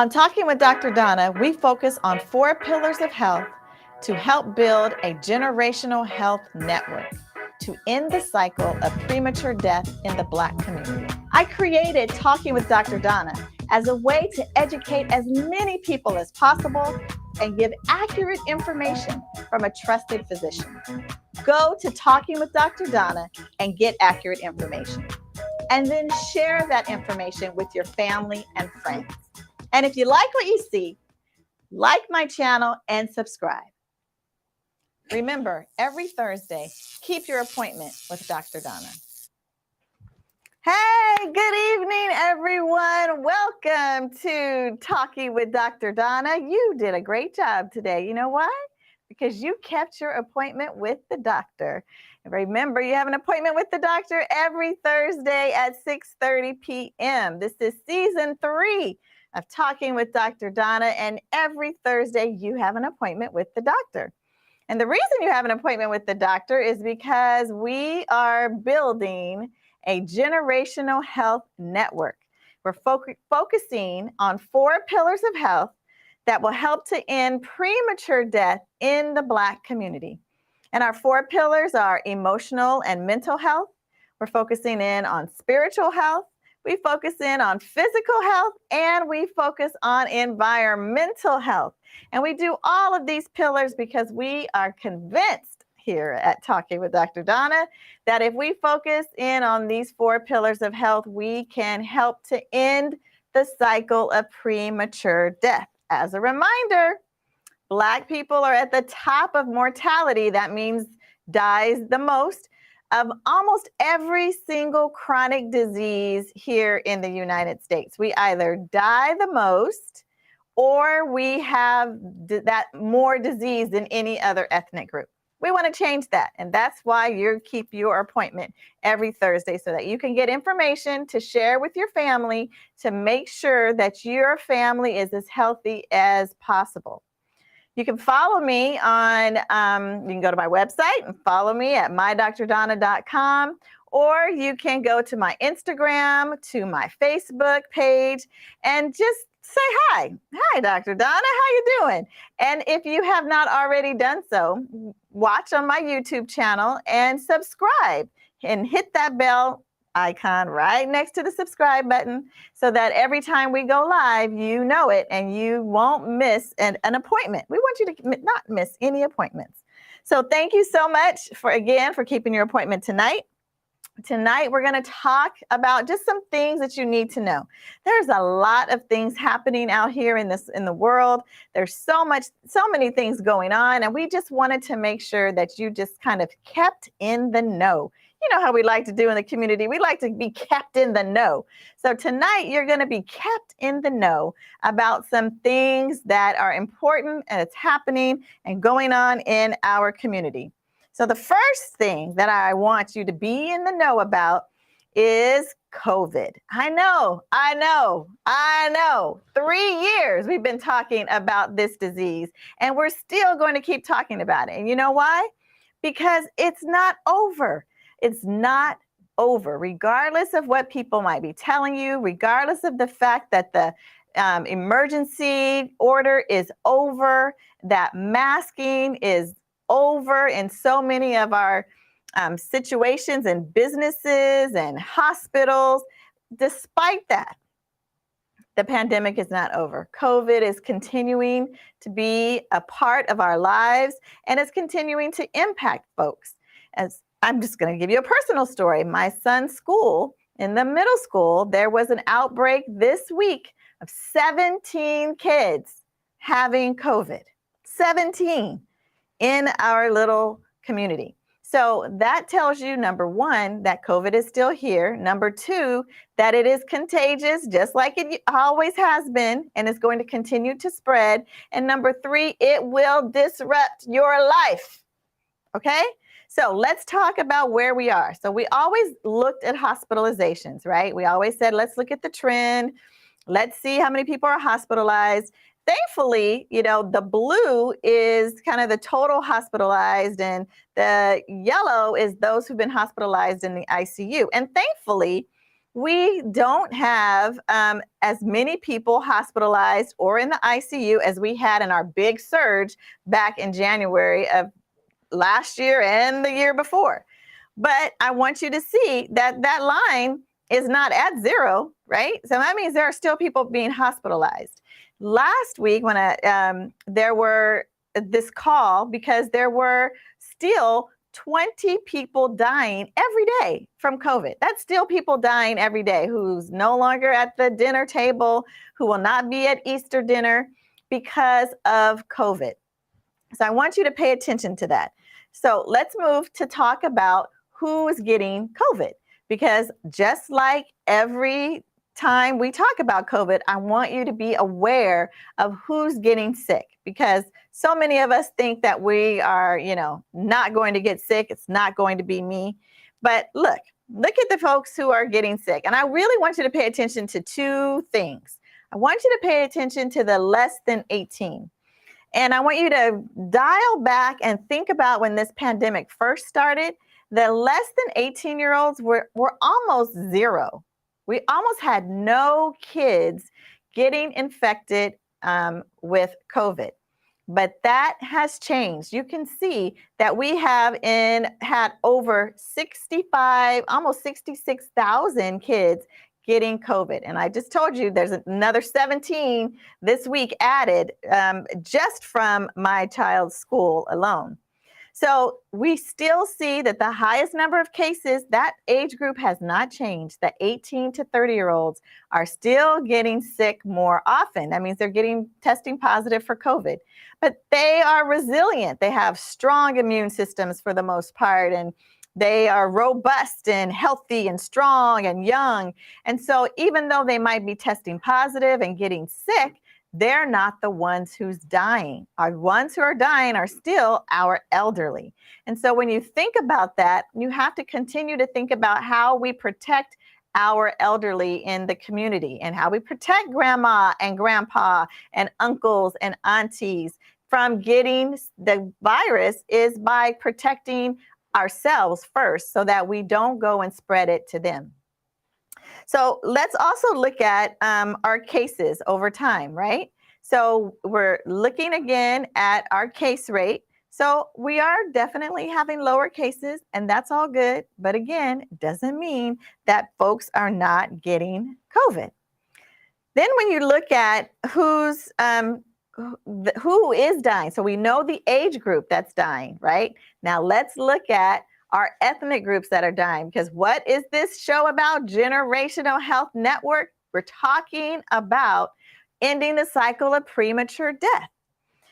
On Talking with Dr. Donna, we focus on 4 pillars of health to help build a generational health network to end the cycle of premature death in the Black community. I created Talking with Dr. Donna as a way to educate as many people as possible and give accurate information from a trusted physician. Go to Talking with Dr. Donna and get accurate information. And then share that information with your family and friends. And if you like what you see, like my channel and subscribe. Remember, every Thursday, keep your appointment with Dr. Donna. Hey, good evening, everyone. Welcome to Talking with Dr. Donna. You did a great job today. You know why? Because you kept your appointment with the doctor. And remember, you have an appointment with the doctor every Thursday at 6:30 p.m. This is season 3 of Talking with Dr. Donna, and every Thursday you have an appointment with the doctor. And the reason you have an appointment with the doctor is because we are building a generational health network. We're focusing on 4 pillars of health that will help to end premature death in the Black community. And our 4 pillars are emotional and mental health. We're focusing in on spiritual health. We focus in on physical health, and we focus on environmental health. And we do all of these pillars because we are convinced here at Talking with Dr. Donna that if we focus in on these 4 pillars of health, we can help to end the cycle of premature death. As a reminder, Black people are at the top of mortality. That means dies the most of almost every single chronic disease here in the United States. We either die the most or we have that more disease than any other ethnic group. We want to change that. And that's why you keep your appointment every Thursday so that you can get information to share with your family to make sure that your family is as healthy as possible. You can follow me on, you can go to my website and follow me at mydrdonna.com, or you can go to my Instagram, to my Facebook page, and just say hi. Hi, Dr. Donna, how you doing? And if you have not already done so, watch on my YouTube channel and subscribe and hit that bell icon right next to the subscribe button so that every time we go live, you know it and you won't miss an appointment. We want you to not miss any appointments. So thank you so much for keeping your appointment tonight. Tonight, we're going to talk about just some things that you need to know. There's a lot of things happening out here in the world. There's so many things going on, and we just wanted to make sure that you just kind of kept in the know. You know how we like to do in the community. We like to be kept in the know. So tonight, you're going to be kept in the know about some things that are important and it's happening and going on in our community. So the first thing that I want you to be in the know about is COVID. I know. 3 years we've been talking about this disease, and we're still going to keep talking about it. And you know why? Because it's not over. It's not over, regardless of what people might be telling you, regardless of the fact that the emergency order is over, that masking is over in so many of our situations and businesses and hospitals. Despite that, the pandemic is not over. COVID is continuing to be a part of our lives, and it's continuing to impact folks. As I'm just going to give you a personal story. My son's school, in the middle school, there was an outbreak this week of 17 kids having COVID. 17 in our little community. So that tells you, number 1, that COVID is still here. Number 2, that it is contagious, just like it always has been, and is going to continue to spread. And number 3, it will disrupt your life. Okay? So let's talk about where we are. So we always looked at hospitalizations, right? We always said, let's look at the trend. Let's see how many people are hospitalized. Thankfully, the blue is kind of the total hospitalized, and the yellow is those who've been hospitalized in the ICU. And thankfully, We don't have as many people hospitalized or in the ICU as we had in our big surge back in January of last year and the year before. But I want you to see that that line is not at zero, right? So that means there are still people being hospitalized. Last week, when there were this call, because there were still 20 people dying every day from COVID. That's still people dying every day who's no longer at the dinner table, who will not be at Easter dinner because of COVID. So I want you to pay attention to that. So let's move to talk about who is getting COVID, because just like every time we talk about COVID, I want you to be aware of who's getting sick, because so many of us think that we are, not going to get sick. It's not going to be me. But look at the folks who are getting sick. And I really want you to pay attention to two things. I want you to pay attention to the less than 18. And I want you to dial back and think about when this pandemic first started. The less than 18-year-olds were almost zero. We almost had no kids getting infected with COVID. But that has changed. You can see that we have had over 65, almost 66,000 kids getting COVID. And I just told you there's another 17 this week added just from my child's school alone. So we still see that the highest number of cases, that age group has not changed. The 18 to 30-year-olds are still getting sick more often. That means they're testing positive for COVID. But they are resilient. They have strong immune systems for the most part, and they are robust and healthy and strong and young. And so even though they might be testing positive and getting sick, they're not the ones who's dying. Our ones who are dying are still our elderly. And so when you think about that, you have to continue to think about how we protect our elderly in the community and how we protect grandma and grandpa and uncles and aunties from getting the virus is by protecting ourselves first so that we don't go and spread it to them. So let's also look at our cases over time, right? So we're looking again at our case rate. So we are definitely having lower cases, and that's all good. But again, it doesn't mean that folks are not getting COVID. Then when you look at who is dying, so we know the age group that's dying, right? Now let's look at our ethnic groups that are dying, because what is this show about? Generational Health Network. We're talking about ending the cycle of premature death.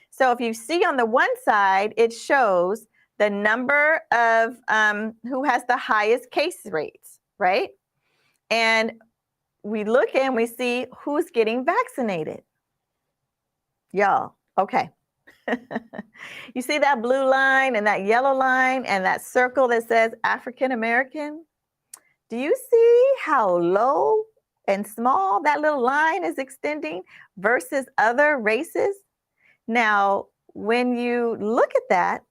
So if you see on the one side, it shows the number of who has the highest case rates, right? And we look and we see who's getting vaccinated. Y'all, okay. You see that blue line and that yellow line and that circle that says African American? Do you see how low and small that little line is extending versus other races? Now, when you look at that,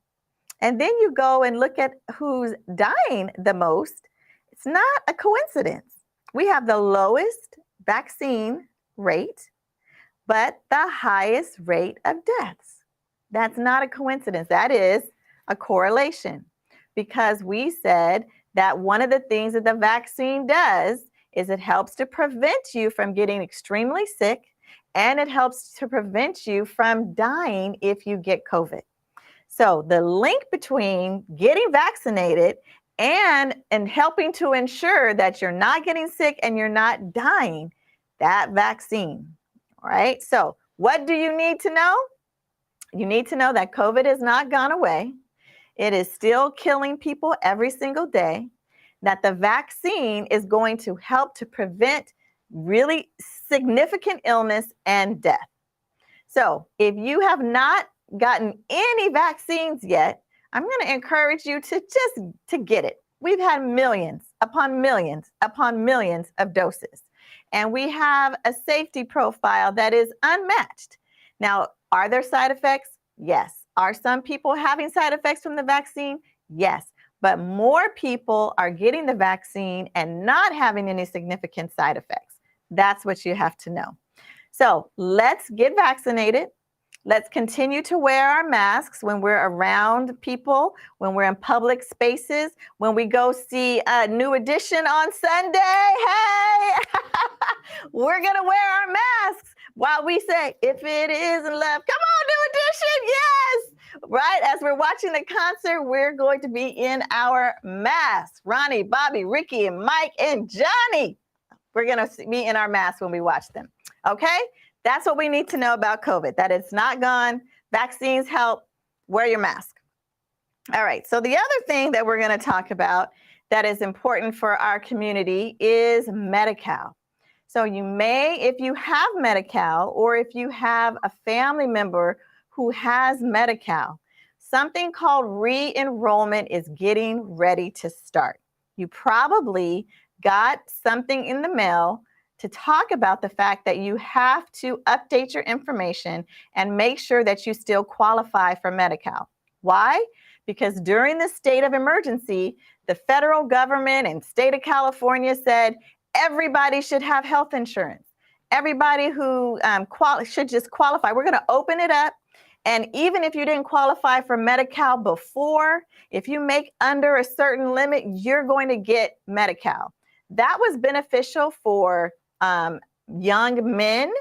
and then you go and look at who's dying the most, it's not a coincidence. We have the lowest vaccine rate, but the highest rate of deaths. That's not a coincidence. That is a correlation, because we said that one of the things that the vaccine does is it helps to prevent you from getting extremely sick, and it helps to prevent you from dying if you get COVID. So the link between getting vaccinated and helping to ensure that you're not getting sick and you're not dying, that vaccine. All right. So what do you need to know? You need to know that COVID has not gone away. It is still killing people every single day, that the vaccine is going to help to prevent really significant illness and death. So if you have not gotten any vaccines yet, I'm going to encourage you to get it. We've had millions upon millions upon millions of doses, and we have a safety profile that is unmatched. Now, are there side effects? Yes. Are some people having side effects from the vaccine? Yes. but more people are getting the vaccine and not having any significant side effects. That's what you have to know. So let's get vaccinated. Let's continue to wear our masks when we're around people, when we're in public spaces, when we go see a New Edition on Sunday. Hey, we're going to wear our masks while we say, if it isn't love, come on, New Edition, yes. Right? As we're watching the concert, we're going to be in our masks. Ronnie, Bobby, Ricky, and Mike, and Johnny. We're going to be in our masks when we watch them. Okay? That's what we need to know about COVID, that it's not gone. Vaccines help. Wear your mask. All right. So the other thing that we're going to talk about that is important for our community is Medi-Cal. So you may, if you have Medi-Cal or if you have a family member who has Medi-Cal, something called re-enrollment is getting ready to start. You probably got something in the mail to talk about the fact that you have to update your information and make sure that you still qualify for Medi-Cal. Why? Because during the state of emergency, the federal government and state of California said everybody should have health insurance. Everybody who should just qualify. We're going to open it up. And even if you didn't qualify for Medi-Cal before, if you make under a certain limit, you're going to get Medi-Cal. That was beneficial for young men,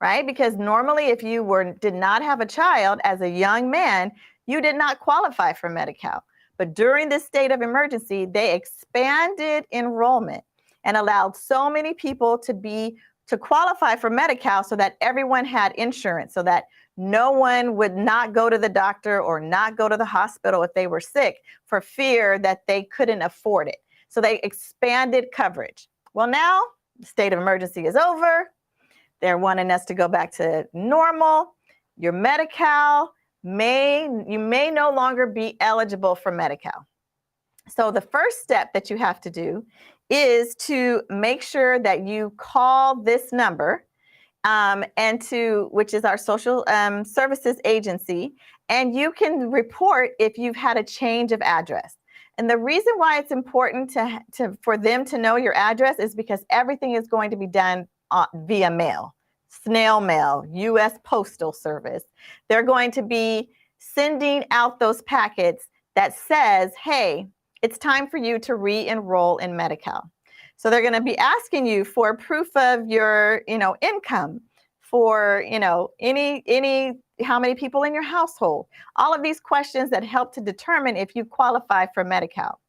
right? Because normally if you did not have a child as a young man, you did not qualify for Medi-Cal. But during this state of emergency, they expanded enrollment and allowed so many people to qualify for Medi-Cal so that everyone had insurance, so that no one would not go to the doctor or not go to the hospital if they were sick for fear that they couldn't afford it. So they expanded coverage. Well, now the state of emergency is over. They're wanting us to go back to normal. Your Medi-Cal you may no longer be eligible for Medi-Cal. So the first step that you have to do is to make sure that you call this number which is our social services agency, and you can report if you've had a change of address. And the reason why it's important for them to know your address is because everything is going to be done via mail, snail mail, U.S. Postal Service. They're going to be sending out those packets that says, hey, it's time for you to re-enroll in Medi-Cal. So they're going to be asking you for proof of your, income, for, how many people in your household, all of these questions that help to determine if you qualify for Medi-Cal.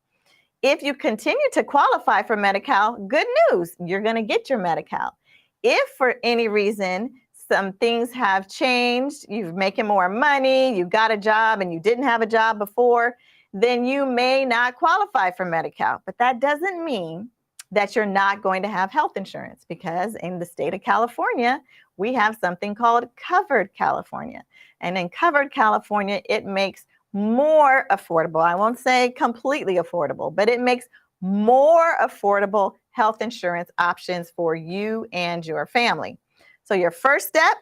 If you continue to qualify for Medi-Cal, good news, you're going to get your Medi-Cal. If for any reason some things have changed, you're making more money, you got a job and you didn't have a job before, then you may not qualify for Medi-Cal. But that doesn't mean that you're not going to have health insurance, because in the state of California, we have something called Covered California. And in Covered California, it makes more affordable. I won't say completely affordable, but it makes more affordable health insurance options for you and your family. So your first step,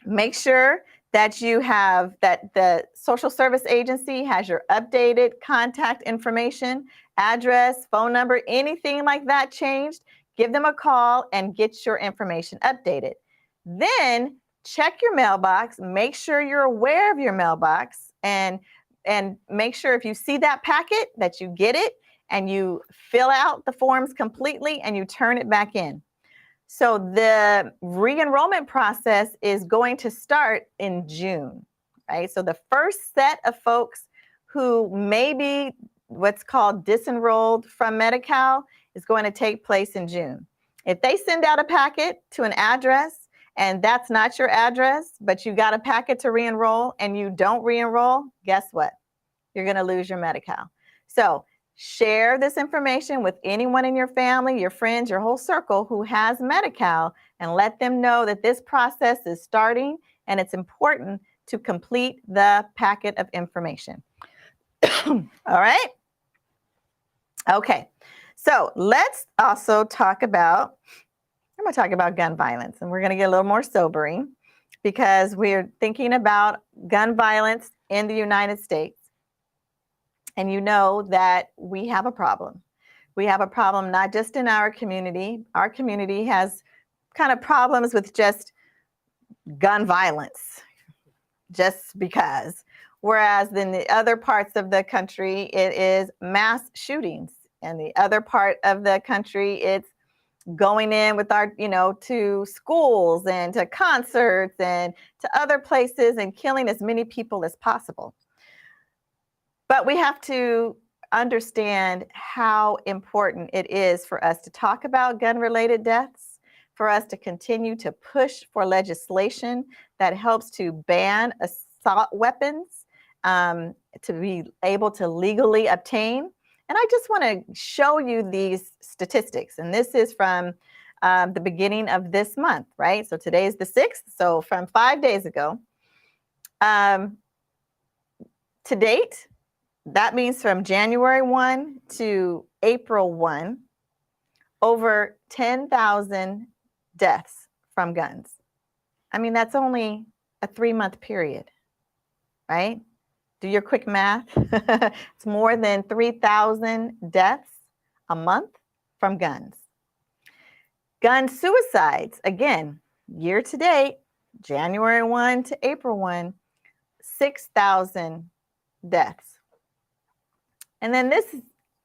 make sure that you have that the social service agency has your updated contact information, address, phone number, anything like that changed. Give them a call and get your information updated. Then check your mailbox, make sure you're aware of your mailbox, and make sure if you see that packet that you get it and you fill out the forms completely and you turn it back in. So the re-enrollment process is going to start in June, right? So the first set of folks who may be what's called disenrolled from Medi-Cal is going to take place in June. If they send out a packet to an address and that's not your address, but you got a packet to re-enroll and you don't re-enroll, guess what? You're going to lose your Medi-Cal. So share this information with anyone in your family, your friends, your whole circle who has Medi-Cal, and let them know that this process is starting and it's important to complete the packet of information. All right? Okay, so let's also talk about, I'm going to talk about gun violence, and we're going to get a little more sobering because we're thinking about gun violence in the United States. And you know that we have a problem. We have a problem not just in our community. Our community has kind of problems with just gun violence, just because. Whereas in the other parts of the country, it is mass shootings. And the other part of the country, it's going in with our, to schools and to concerts and to other places and killing as many people as possible. But we have to understand how important it is for us to talk about gun-related deaths, for us to continue to push for legislation that helps to ban assault weapons, to be able to legally obtain. And I just want to show you these statistics. And this is from the beginning of this month, right? So today is the 6th. So from 5 days ago, to date, that means from January 1 to April 1, over 10,000 deaths from guns. I mean, that's only a 3-month period, right? Do your quick math. It's more than 3,000 deaths a month from guns. Gun suicides, again, year to date, January 1 to April 1, 6,000 deaths. And then this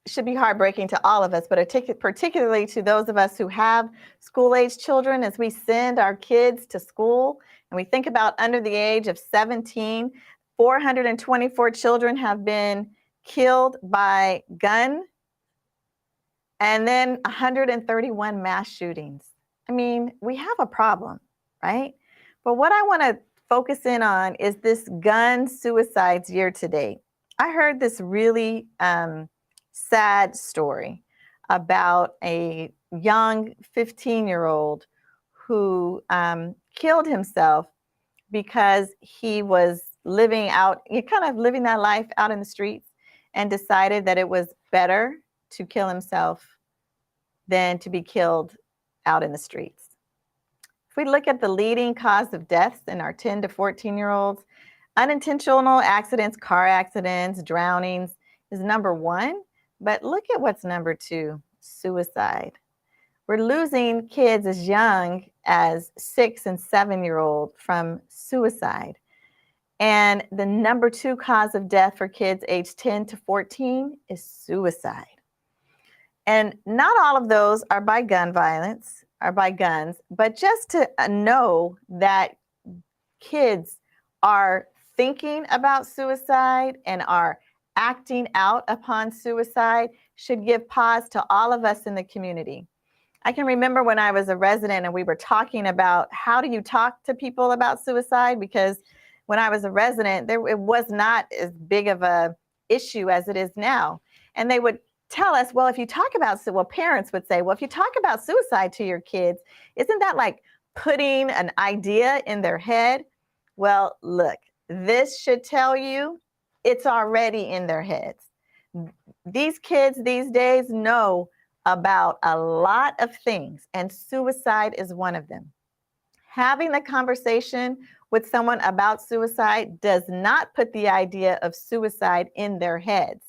should be heartbreaking to all of us, but particularly to those of us who have school-age children. As we send our kids to school and we think about under the age of 17, 424 children have been killed by gun, and then 131 mass shootings. I mean, we have a problem, right? But what I want to focus in on is this gun suicides year to date. I heard this really sad story about a young 15-year-old who killed himself because he was living that life out in the streets and decided that it was better to kill himself than to be killed out in the streets. If we look at the leading cause of deaths in our 10 to 14-year-olds, unintentional accidents, car accidents, drownings is number 1. But look at what's number 2, suicide. We're losing kids as young as 6 and 7-year-old from suicide. And the number 2 cause of death for kids aged 10 to 14 is suicide. And not all of those are by gun violence, are by guns, but just to know that kids are thinking about suicide and are acting out upon suicide should give pause to all of us in the community. I can remember when I was a resident and we were talking about how do you talk to people about suicide, because when I was a resident, it was not as big of a issue as it is now. And they would tell us, well, if you talk about, parents would say, well, if you talk about suicide to your kids, isn't that like putting an idea in their head? Well, look, this should tell you it's already in their heads. These kids these days know about a lot of things, and suicide is one of them. Having the conversation with someone about suicide does not put the idea of suicide in their heads.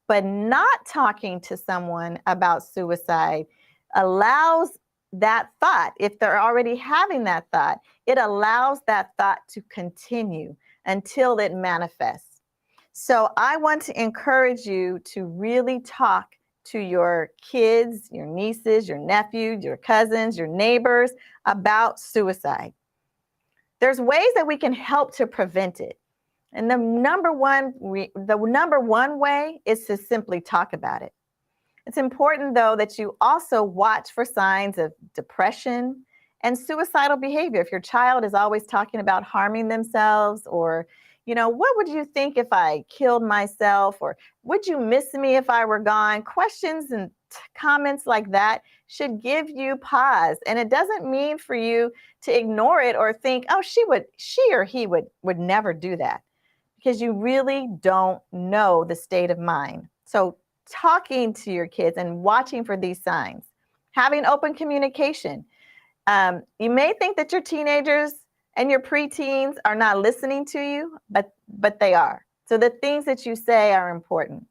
But not talking to someone about suicide allows that thought, if they're already having that thought, it allows that thought to continue until it manifests. So I want to encourage you to really talk to your kids, your nieces, your nephews, your cousins, your neighbors about suicide. There's ways that we can help to prevent it. And the number one way is to simply talk about it. It's important, though, that you also watch for signs of depression and suicidal behavior. If your child is always talking about harming themselves, or, what would you think if I killed myself? Or would you miss me if I were gone? Questions and comments like that should give you pause. And it doesn't mean for you to ignore it or think, oh, she or he would never do that, because you really don't know the state of mind. So talking to your kids and watching for these signs, having open communication. You may think that your teenagers and your preteens are not listening to you, but they are. So the things that you say are important.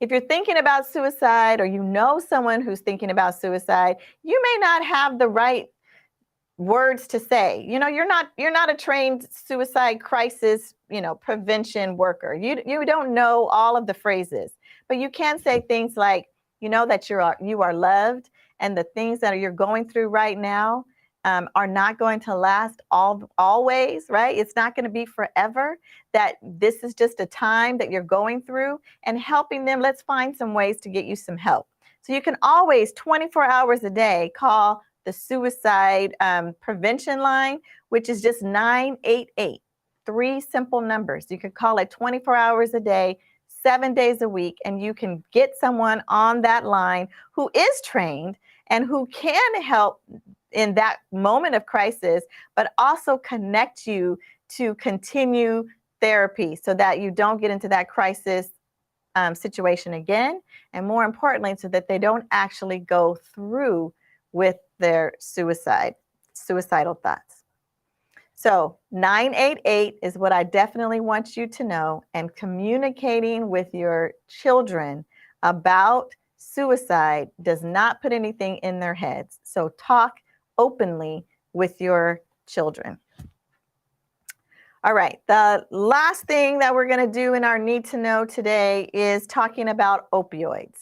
If you're thinking about suicide or you know someone who's thinking about suicide, you may not have the right words to say. You're not a trained suicide crisis, prevention worker. You don't know all of the phrases, but you can say things like, that you are loved, and the things that you're going through right now are not going to last always, right? It's not going to be forever. That this is just a time that you're going through, and helping them. Let's find some ways to get you some help. So you can always, 24 hours a day, call the suicide prevention line, which is just 988. 3 simple numbers. You can call it 24 hours a day, 7 days a week, and you can get someone on that line who is trained and who can help in that moment of crisis, but also connect you to continue therapy so that you don't get into that crisis situation again, and more importantly, so that they don't actually go through with their suicidal thoughts. So 988 is what I definitely want you to know, and communicating with your children about suicide does not put anything in their heads. So talk openly with your children. All right, the last thing that we're going to do in our need to know today is talking about opioids.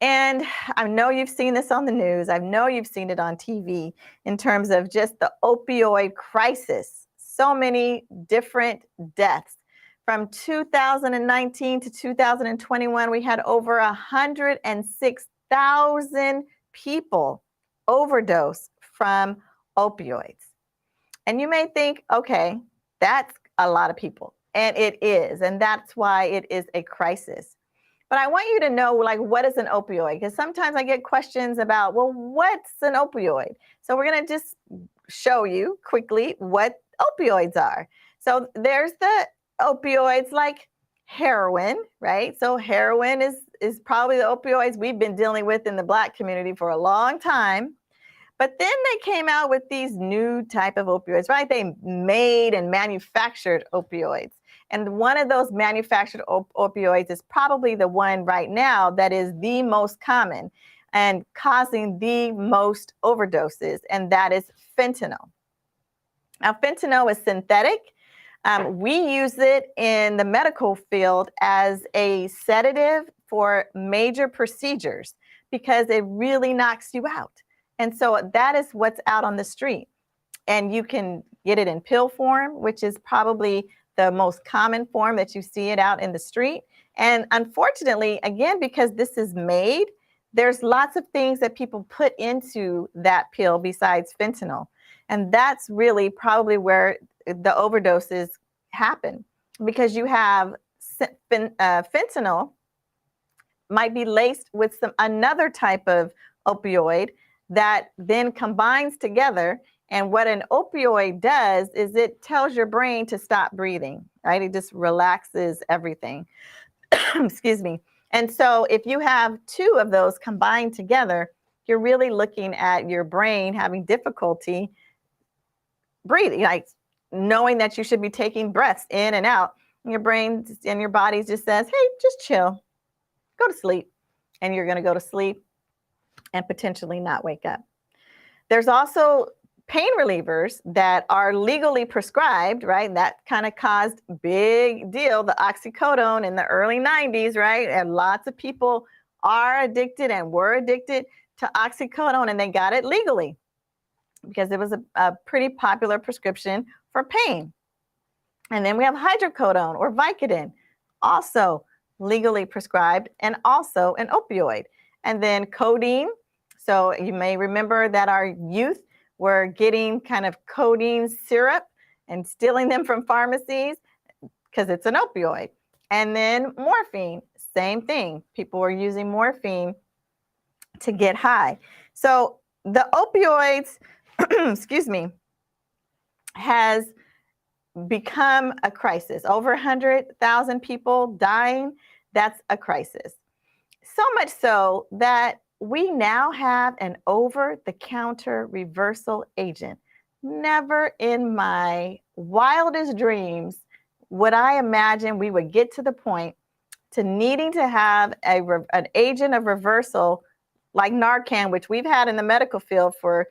And I know you've seen this on the news. I know you've seen it on TV in terms of just the opioid crisis. So many different deaths. From 2019 to 2021, we had over 106,000 people overdose from opioids. And you may think, okay, that's a lot of people. And it is. And that's why it is a crisis. But I want you to know, what is an opioid? Because sometimes I get questions about, well, what's an opioid? So we're going to just show you quickly what opioids are. So there's the opioids like heroin, right? So heroin is probably the opioids we've been dealing with in the Black community for a long time. But then they came out with these new type of opioids, right? They made and manufactured opioids. And one of those manufactured opioids is probably the one right now that is the most common and causing the most overdoses, and that is fentanyl. Now, fentanyl is synthetic. We use it in the medical field as a sedative for major procedures because it really knocks you out. And so that is what's out on the street. And you can get it in pill form, which is probably the most common form that you see it out in the street. And unfortunately, again, because this is made, there's lots of things that people put into that pill besides fentanyl. And that's really probably where the overdoses happen, because you have fentanyl might be laced with another type of opioid that then combines together. And what an opioid does is it tells your brain to stop breathing, right? It just relaxes everything. Excuse me. And so if you have 2 of those combined together, you're really looking at your brain having difficulty breathing, like knowing that you should be taking breaths in and out. And your brain and your body just says, hey, just chill, go to sleep. And you're going to go to sleep and potentially not wake up. There's also pain relievers that are legally prescribed, right? That kind of caused big deal, the oxycodone in the early 90s, right? And lots of people are addicted and were addicted to oxycodone, and they got it legally because it was a pretty popular prescription for pain. And then we have hydrocodone or Vicodin, also legally prescribed and also an opioid. And then codeine. So you may remember that our youth were getting kind of codeine syrup and stealing them from pharmacies because it's an opioid. And then morphine, same thing. People were using morphine to get high. So the opioids, excuse me, has become a crisis. Over 100,000 people dying, that's a crisis. So much so that we now have an over-the-counter reversal agent. Never in my wildest dreams would I imagine we would get to the point to needing to have an agent of reversal like Narcan, which we've had in the medical field for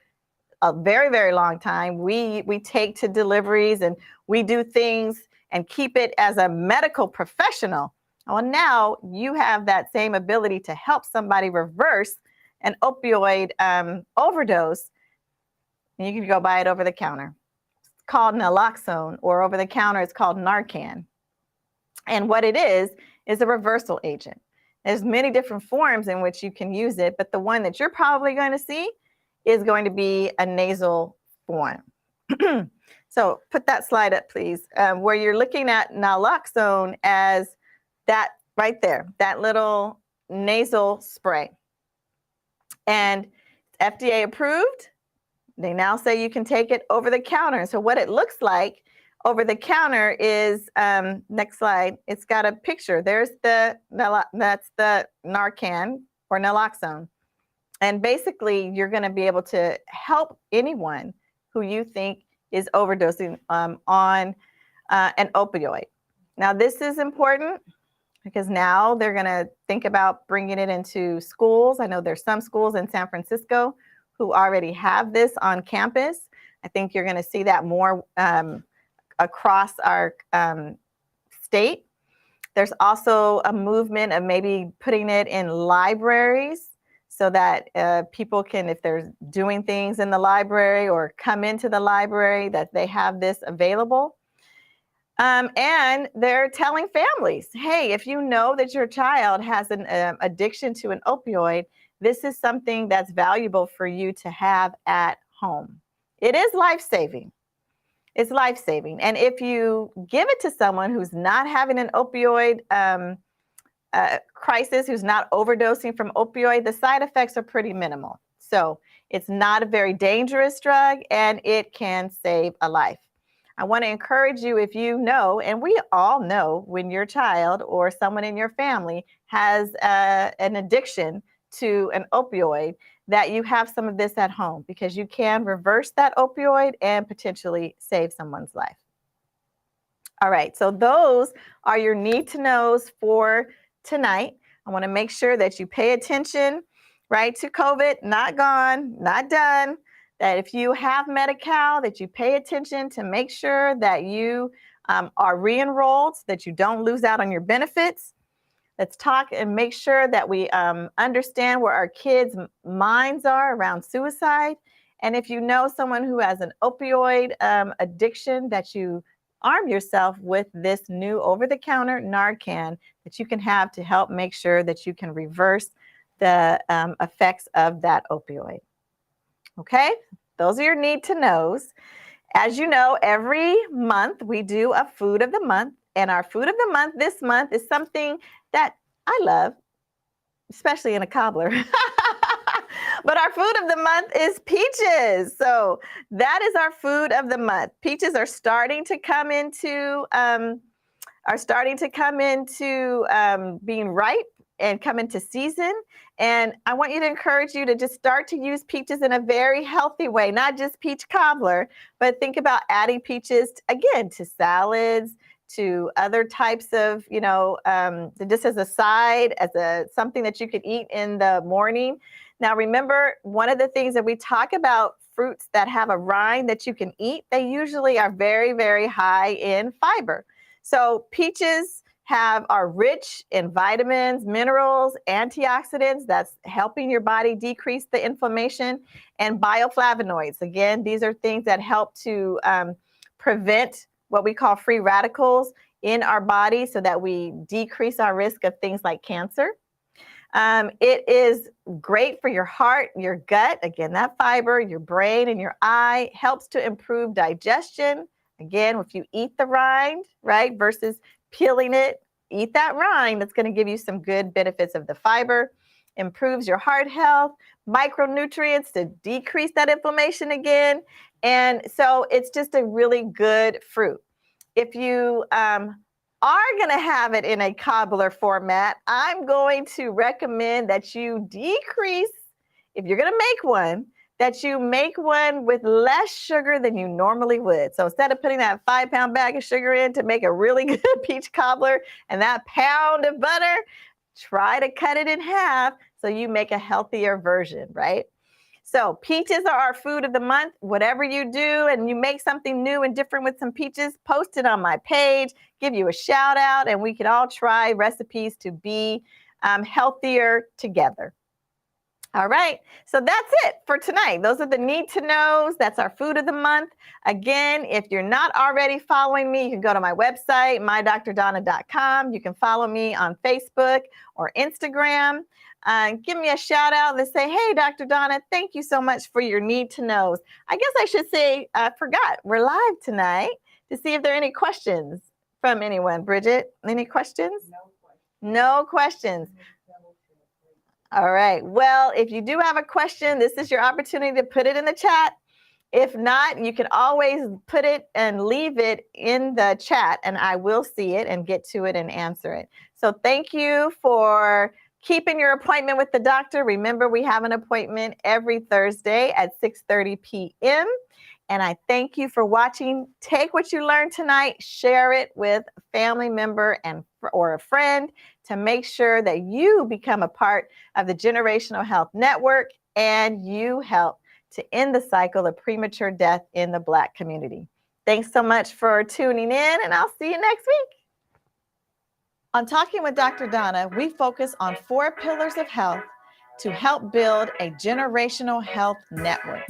a very, very long time. We take to deliveries and we do things and keep it as a medical professional. Well, now you have that same ability to help somebody reverse an opioid overdose. You can go buy it over the counter. It's called naloxone, or over the counter, it's called Narcan. And what it is a reversal agent. There's many different forms in which you can use it, but the one that you're probably going to see is going to be a nasal form. So put that slide up, please, where you're looking at naloxone as that right there, that little nasal spray. And FDA approved. They now say you can take it over the counter. So what it looks like over the counter is, next slide, it's got a picture. There's that's the Narcan or naloxone. And basically, you're going to be able to help anyone who you think is overdosing on an opioid. Now, this is important because now they're going to think about bringing it into schools. I know there's some schools in San Francisco who already have this on campus. I think you're going to see that more across our state. There's also a movement of maybe putting it in libraries so that people can, if they're doing things in the library or come into the library, that they have this available. And they're telling families, hey, if you know that your child has an addiction to an opioid, this is something that's valuable for you to have at home. It is life-saving. It's life-saving. And if you give it to someone who's not having an opioid crisis, who's not overdosing from opioid, the side effects are pretty minimal. So it's not a very dangerous drug, and it can save a life. I want to encourage you, if you know, and we all know when your child or someone in your family has an addiction to an opioid, that you have some of this at home, because you can reverse that opioid and potentially save someone's life. All right, so those are your need to knows for tonight. I want to make sure that you pay attention, right, to COVID, not gone, not done, that if you have Medi-Cal, that you pay attention to make sure that you are re-enrolled, so that you don't lose out on your benefits. Let's talk and make sure that we understand where our kids' minds are around suicide. And if you know someone who has an opioid addiction, that you arm yourself with this new over-the-counter Narcan that you can have to help make sure that you can reverse the effects of that opioid. Okay, those are your need to knows. As you know, every month we do a food of the month, and our food of the month this month is something that I love, especially in a cobbler. But our food of the month is peaches. So that is our food of the month. Peaches are starting to come into being ripe and come into season. And I want you to encourage you to just start to use peaches in a very healthy way, not just peach cobbler, but think about adding peaches, again, to salads, to other types of, just as a side, as something that you could eat in the morning. Now, remember, one of the things that we talk about, fruits that have a rind that you can eat, they usually are very, very high in fiber. So peaches are rich in vitamins, minerals, antioxidants that's helping your body decrease the inflammation, and bioflavonoids. Again, these are things that help to prevent what we call free radicals in our body so that we decrease our risk of things like cancer. It is great for your heart, your gut, again, that fiber, your brain, and your eye, helps to improve digestion. Again, if you eat the rind, right, versus peeling it, eat that rind, that's going to give you some good benefits of the fiber. Improves your heart health, micronutrients to decrease that inflammation again. And so it's just a really good fruit. If you are going to have it in a cobbler format, I'm going to recommend that you decrease, if you're going to make one, that you make one with less sugar than you normally would. So instead of putting that 5-pound bag of sugar in to make a really good peach cobbler and that pound of butter, try to cut it in half so you make a healthier version, right? So peaches are our food of the month. Whatever you do and you make something new and different with some peaches, post it on my page, give you a shout out, and we can all try recipes to be healthier together. All right, so that's it for tonight. Those are the need to knows. That's our food of the month. Again, if you're not already following me, you can go to my website, mydrdonna.com. You can follow me on Facebook or Instagram. Give me a shout out and say, hey, Dr. Donna, thank you so much for your need to knows. I guess I should say, I forgot, we're live tonight to see if there are any questions from anyone. Bridget, any questions? No questions. All right. Well, if you do have a question, this is your opportunity to put it in the chat. If not, you can always put it and leave it in the chat, and I will see it and get to it and answer it. So thank you for keeping your appointment with the doctor. Remember, we have an appointment every Thursday at 6:30 p.m. And I thank you for watching. Take what you learned tonight, share it with a family member or a friend to make sure that you become a part of the Generational Health Network and you help to end the cycle of premature death in the Black community. Thanks so much for tuning in, and I'll see you next week. On Talking with Dr. Donna, we focus on 4 pillars of health to help build a generational health network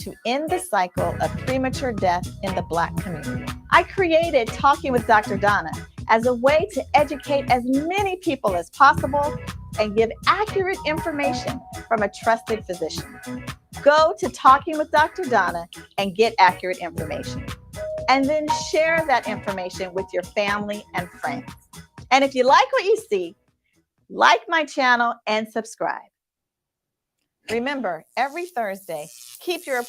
to end the cycle of premature death in the Black community. I created Talking with Dr. Donna as a way to educate as many people as possible and give accurate information from a trusted physician. Go to Talking with Dr. Donna and get accurate information. And then share that information with your family and friends. And if you like what you see, like my channel and subscribe. Remember, every Thursday, keep your appointment.